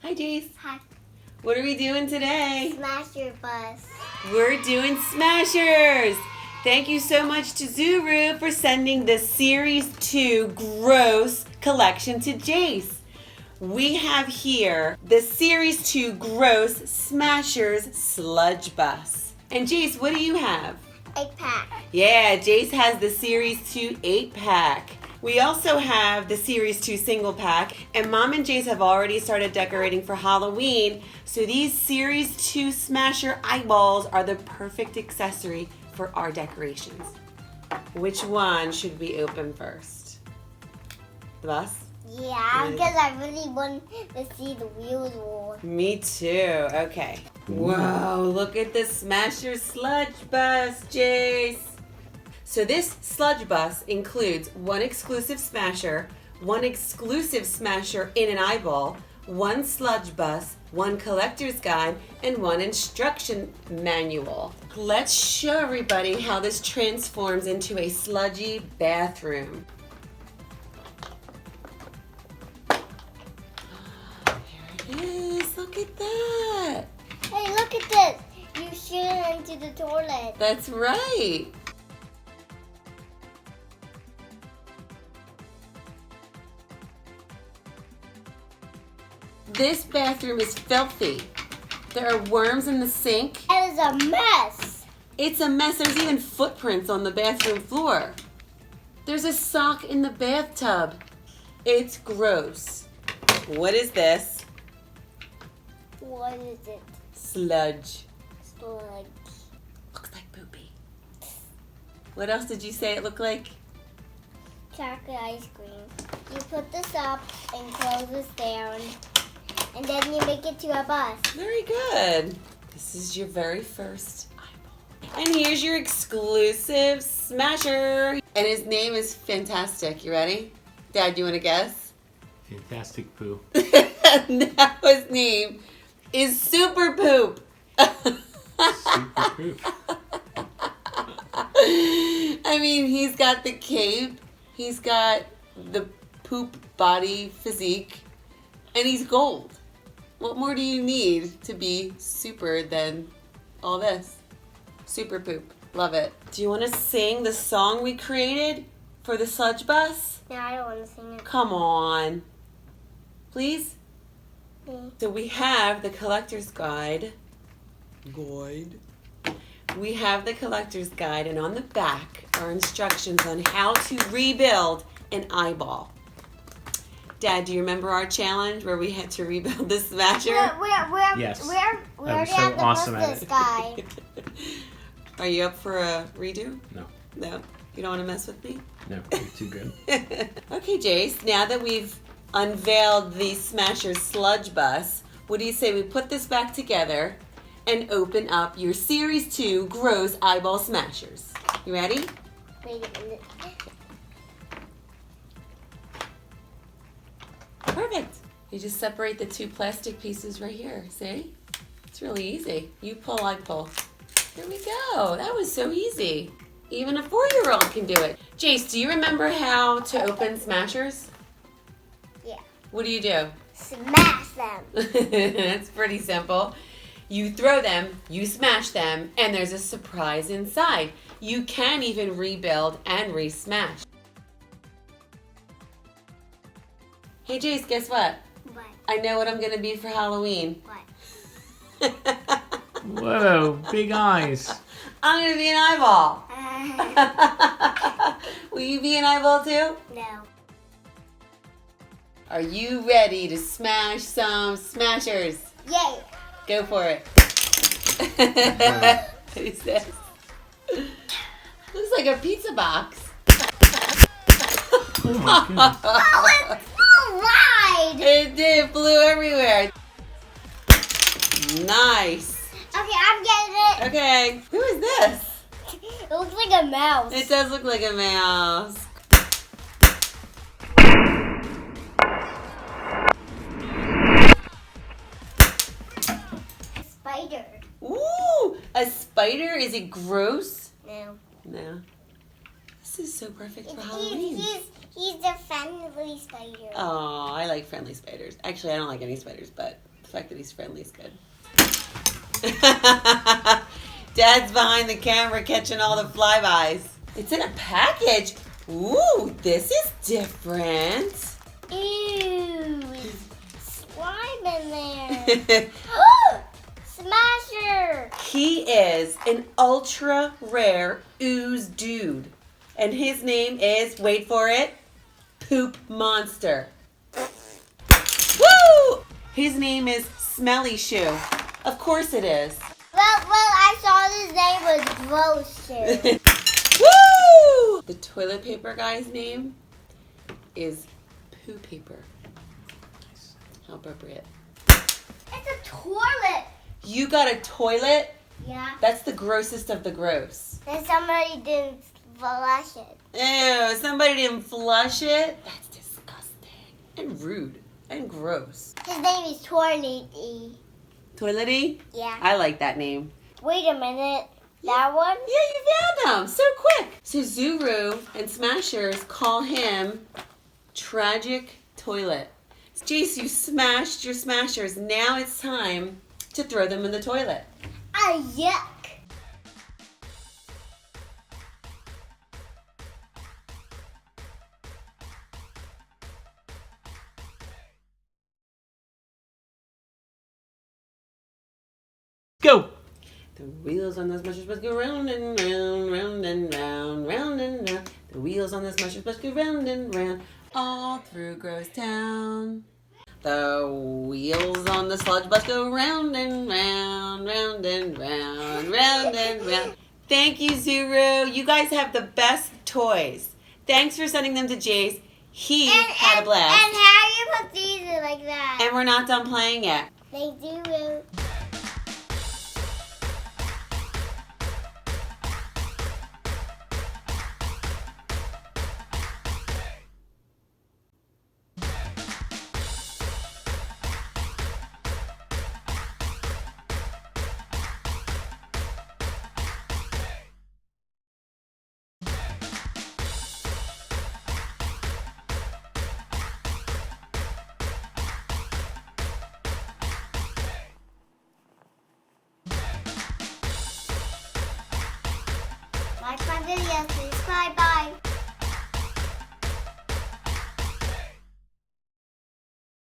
Hi, Jace. Hi. What are we doing today? Sludge Bus. We're doing Smashers. Thank you so much to Zuru for sending the Series 2 Gross collection to Jace. We have here the Series 2 Gross Smashers Sludge Bus. And Jace, what do you have? 8-pack. Yeah, Jace has the Series 2 8-pack. We also have the Series 2 single pack, and Mom and Jace have already started decorating for Halloween, so these Series 2 Smasher eyeballs are the perfect accessory for our decorations. Which one should we open first? The bus? Yeah, because I really want to see the wheels roll. Me too. Okay. Whoa, look at the Smasher Sludge Bus, Jace. So this Sludge Bus includes one exclusive Smasher, one exclusive Smasher in an eyeball, one Sludge Bus, one collector's guide, and one instruction manual. Let's show everybody how this transforms into a sludgy bathroom. There it is. Look at that. Hey, look at this. You shoot it into the toilet. That's right. This bathroom is filthy. There are worms in the sink. It is a mess. It's a mess. There's even footprints on the bathroom floor. There's a sock in the bathtub. It's gross. What is this? What is it? Sludge. Sludge. Looks like poopy. What else did you say it looked like? Chocolate ice cream. You put this up and close this down, and then you make it to a bus. Very good. This is your very first eyeball. And here's your exclusive Smasher. And his name is fantastic. You ready? Dad, do you want to guess? Fantastic Poo. Now his name is Super Poop. Super Poop. I mean, he's got the cape, he's got the poop body physique, and he's gold. What more do you need to be super than all this? Super Poop. Love it. Do you want to sing the song we created for the Sludge Bus? No, I don't want to sing it. Come on. Please? So we have the collector's guide. We have the collector's guide, and on the back are instructions on how to rebuild an eyeball. Dad, do you remember our challenge where we had to rebuild the Smasher? Yes. We That already was so have the awesome bus at this it. guy. Are you up for a redo? No. No? You don't want to mess with me? No, you're too good. Okay, Jace, now that we've unveiled the Smasher Sludge Bus, what do you say we put this back together and open up your Series 2 Gross Eyeball Smashers? You ready? Wait a minute. Perfect. You just separate the two plastic pieces right here. See? It's really easy. You pull, I pull. There we go. That was so easy. Even a 4-year-old can do it. Jace, do you remember how to open Smashers? Yeah. What do you do? Smash them. It's pretty simple. You throw them, you smash them, and there's a surprise inside. You can even rebuild and re-smash. Hey Jace, guess what? What? I know what I'm gonna be for Halloween. What? Whoa, big eyes. I'm gonna be an eyeball. Will you be an eyeball too? No. Are you ready to smash some Smashers? Yay. Go for it. What is this? Looks like a pizza box. Oh my goodness. Oh, it's so wide. It did. It flew everywhere. Nice. Okay, I'm getting it. Okay. Who is this? It looks like a mouse. It does look like a mouse. Spider. Ooh, a spider? Is it gross? No. No. This is so perfect for Halloween. He's the friendly spider. Oh, I like friendly spiders. Actually, I don't like any spiders, but The fact that he's friendly is good. Dad's behind the camera catching all the flybys. It's in a package. Ooh, this is different. Ew, slime in there. Smasher! He is an ultra rare ooze dude. And his name is, wait for it, Poop Monster. Woo! His name is Smelly Shoe. Of course it is. Well, I saw his name was Gross Shoe. Woo! The toilet paper guy's name is Poo Paper. How appropriate. It's a toilet. You got a toilet? Yeah. That's the grossest of the gross. And somebody didn't flush it. Ew, somebody didn't flush it? That's disgusting. And rude. And gross. His name is Toilety. Toilety? Yeah. I like that name. Wait a minute. That one? Yeah, you found him. So quick. So Zuru and Smashers call him Tragic Toilet. Jace, you smashed your Smashers. Now it's time to throw them in the toilet. Ah, yuck. Go! The wheels on the Smashers bus go round and round, round and round, round and round. The wheels on the Smashers bus go round and round, all through Gross Town. The wheels on the sludge bus go round and round, round and round, round and round. Thank you, Zuru. You guys have the best toys. Thanks for sending them to Jace. He had a blast. And how you put these in like that? And we're not done playing yet. Thank you. Like my video, subscribe.